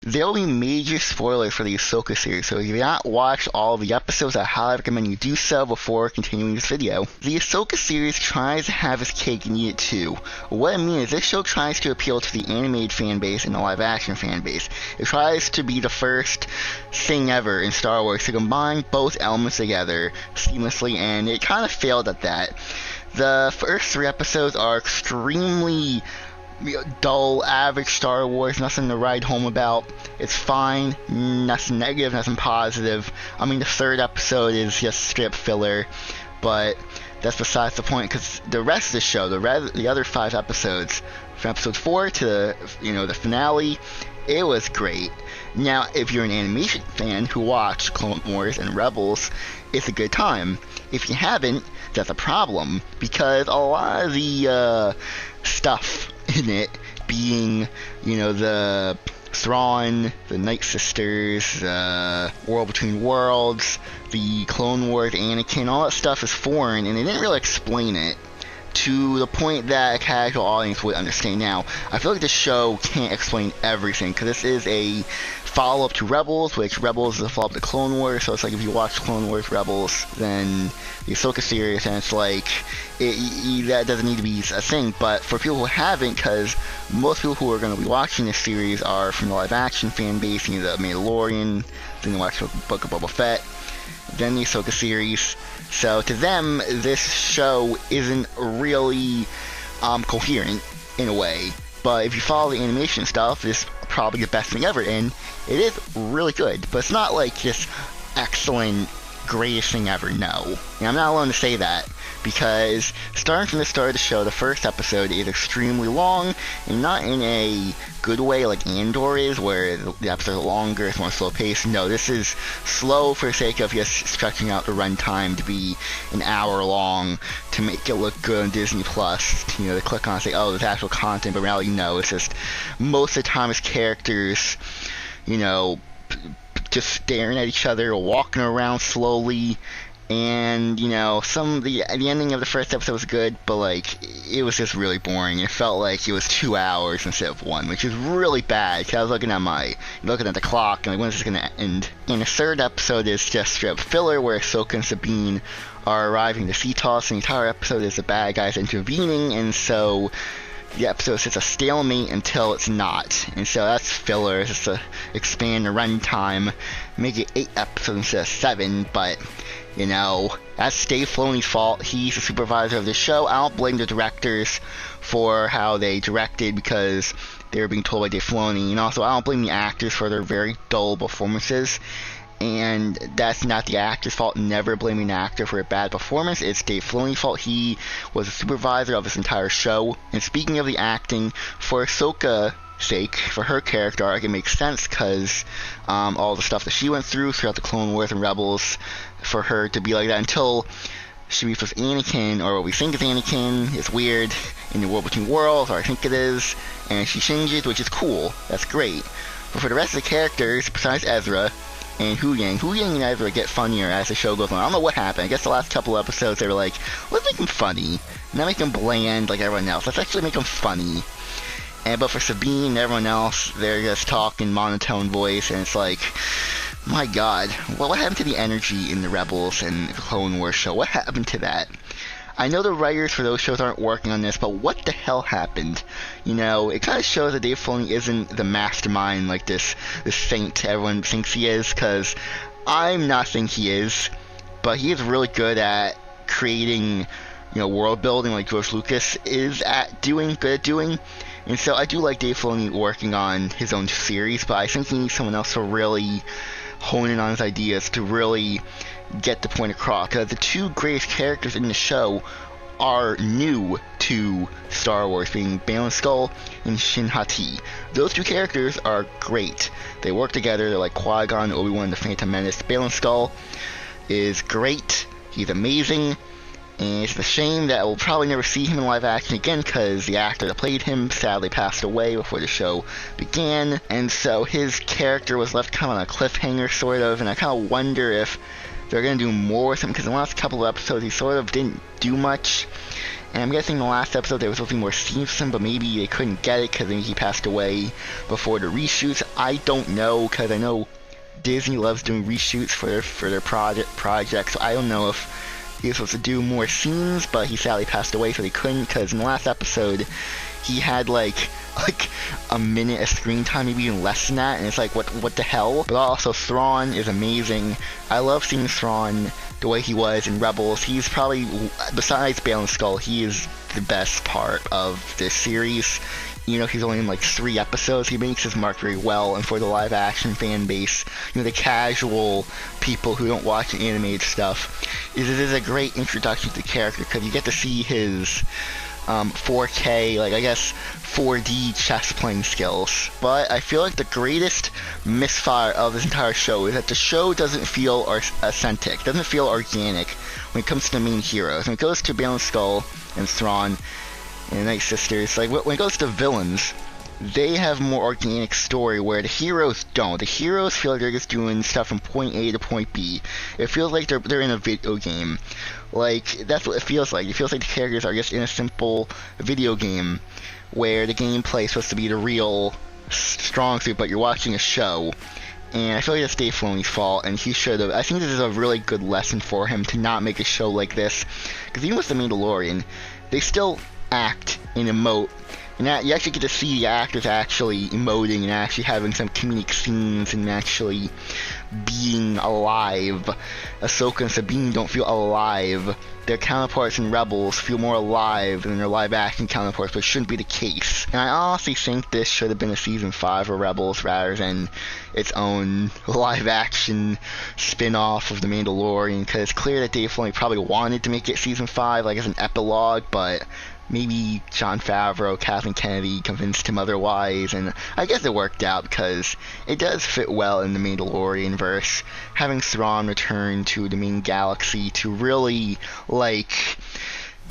There will be major spoilers for the Ahsoka series, so if you've not watched all of the episodes, I highly recommend you do so before continuing this video. The Ahsoka series tries to have its cake and eat it too. What I mean is this show tries to appeal to the animated fan base and the live action fan base. It tries to be the first thing ever in Star Wars to combine both elements together seamlessly, and it kind of failed at that. The first 3 episodes are extremely dull, average Star Wars, nothing to write home about. It's fine, nothing negative, nothing positive. I mean, the 3rd episode is just strip filler, but that's besides the point, because the rest of the show, the other 5 episodes, from episode 4 to the finale, it was great. Now, if you're an animation fan who watched Clone Wars and Rebels, it's a good time. If you haven't, that's a problem, because a lot of the stuff in it, being, the Thrawn, the Night Sisters, World Between Worlds, the Clone Wars, Anakin, all that stuff is foreign, and they didn't really explain it to the point that a casual audience would understand. Now, I feel like the show can't explain everything, because this is a follow-up to Rebels, which Rebels is a follow-up to Clone Wars, so it's like if you watch Clone Wars Rebels, then the Ahsoka series, and it's like, that doesn't need to be a thing. But for people who haven't, because most people who are going to be watching this series are from the live-action fan base, the Mandalorian, then they watch the Book of Boba Fett, then the Ahsoka series. So to them, this show isn't really coherent in a way. But if you follow the animation stuff, it's probably the best thing ever, and it is really good. But it's not like this excellent, greatest thing ever, no. And I'm not alone to say that, because starting from the start of the show, the first episode is extremely long, and not in a good way like Andor is, where the episodes are longer, it's more slow paced. No, this is slow for the sake of just stretching out the runtime to be an hour long to make it look good on Disney Plus. They click on and say, oh, there's actual content, but reality, no, it's just most of the time it's characters, just staring at each other, walking around slowly. And, the ending of the first episode was good, but, it was just really boring. It felt like it was 2 hours instead of 1, which is really bad, because I was looking at the clock, and when is this going to end? And the 3rd episode is just straight up filler, where Ahsoka and Sabine are arriving to Seatos, and the entire episode is the bad guys intervening, and so the episode sits a stalemate until it's not. And so that's filler, just to expand the runtime, make it 8 episodes instead of 7, but that's Dave Filoni's fault. He's the supervisor of the show. I don't blame the directors for how they directed, because they were being told by Dave Filoni. And also, I don't blame the actors for their very dull performances. And that's not the actor's fault. Never blaming an actor for a bad performance. It's Dave Filoni's fault. He was the supervisor of this entire show. And speaking of the acting, for Ahsoka's sake, for her character arc, it makes sense, because all the stuff that she went throughout the Clone Wars and Rebels, for her to be like that until she meets with Anakin, or what we think is Anakin. It's weird in the World Between Worlds, or I think it is, and she changes, which is cool. That's great. But for the rest of the characters, besides Ezra and Huyang and Ezra get funnier as the show goes on. I don't know what happened. I guess the last couple of episodes they were like, let's make them funny, not make them bland like everyone else. Let's actually make them funny. But for Sabine and everyone else, they're just talking monotone voice, and it's like, my god, what happened to the energy in the Rebels and the Clone Wars show? What happened to that? I know the writers for those shows aren't working on this, but what the hell happened? It kind of shows that Dave Filoni isn't the mastermind like this saint everyone thinks he is, because I'm not thinking he is, but he is really good at creating, world building like George Lucas is good at doing. And so I do like Dave Filoni working on his own series, but I think he needs someone else to really hone in on his ideas, to really get the point across. Because the 2 greatest characters in the show are new to Star Wars, being Baylan Skoll and Shin Hati. Those 2 characters are great. They work together. They're like Qui-Gon, Obi-Wan, the Phantom Menace. Baylan Skoll is great. He's amazing. And it's a shame that we'll probably never see him in live action again, because the actor that played him sadly passed away before the show began. And so his character was left kind of on a cliffhanger, sort of. And I kind of wonder if they're going to do more with him, because in the last couple of episodes he sort of didn't do much. And I'm guessing the last episode there was supposed to be more scenes with him, but maybe they couldn't get it because he passed away before the reshoots. I don't know, because I know Disney loves doing reshoots for their projects, so I don't know if he was supposed to do more scenes, but he sadly passed away, so they couldn't, because in the last episode he had like a minute of screen time, maybe even less than that, and it's like, what the hell? But also, Thrawn is amazing. I love seeing Thrawn the way he was in Rebels. He's probably, besides Bale and Skull, he is the best part of this series. You know, he's only in like 3 episodes. He makes his mark very well, and for the live action fan base, you know, the casual people who don't watch the animated stuff, it is a great introduction to the character, because you get to see his 4K, like I guess 4D chess playing skills. But I feel like the greatest misfire of this entire show is that the show doesn't feel authentic, doesn't feel organic when it comes to the main heroes. When it goes to Bale and Skull and Thrawn and the Night Sisters, like when it goes to villains, they have more organic story where the heroes don't. The heroes feel like they're just doing stuff from point A to point B. It feels like they're in a video game. Like, that's what it feels like. It feels like the characters are just in a simple video game where the gameplay is supposed to be the real strong suit, but you're watching a show. And I feel like that's Dave Filoni's fault, and he should have. I think this is a really good lesson for him to not make a show like this. Because even with The Mandalorian, they still act and emote. And that, you actually get to see the actors actually emoting and actually having some comedic scenes and actually being alive. Ahsoka and Sabine don't feel alive. Their counterparts in Rebels feel more alive than their live-action counterparts, but it shouldn't be the case. And I honestly think this should have been a Season 5 of Rebels rather than its own live-action spin-off of The Mandalorian, because it's clear that Dave Filoni probably wanted to make it Season 5, like as an epilogue, but maybe Jon Favreau, Kathleen Kennedy convinced him otherwise, and I guess it worked out because it does fit well in the Mandalorian verse, having Thrawn return to the main galaxy to really, like,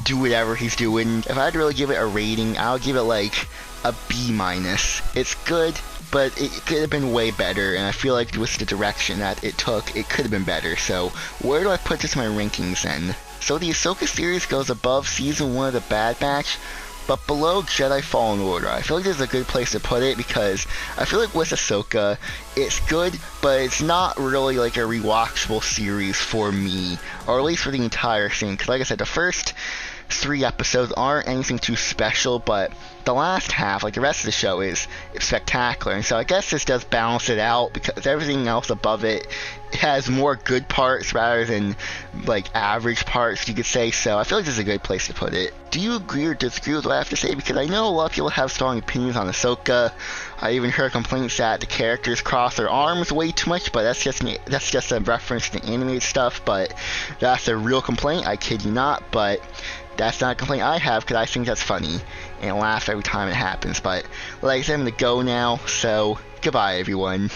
do whatever he's doing. If I had to really give it a rating, I would give it like a B-. It's good, but it could have been way better, and I feel like with the direction that it took, it could have been better. So where do I put this in my rankings then? So the Ahsoka series goes above Season 1 of The Bad Batch, but below Jedi Fallen Order. I feel like this is a good place to put it, because I feel like with Ahsoka, it's good, but it's not really like a rewatchable series for me, or at least for the entire thing, because like I said, the first 3 episodes aren't anything too special, but the last half, like the rest of the show, is spectacular, and so I guess this does balance it out, because everything else above it has more good parts rather than like average parts, you could say. So I feel like this is a good place to put it. Do you agree or disagree with what I have to say? Because I know a lot of people have strong opinions on Ahsoka. I even heard complaints that the characters cross their arms way too much, but that's just a reference to animated stuff. But that's a real complaint, I kid you not. But that's not a complaint I have, because I think that's funny and laugh every time it happens. But like I said, I'm gonna go now, so goodbye everyone.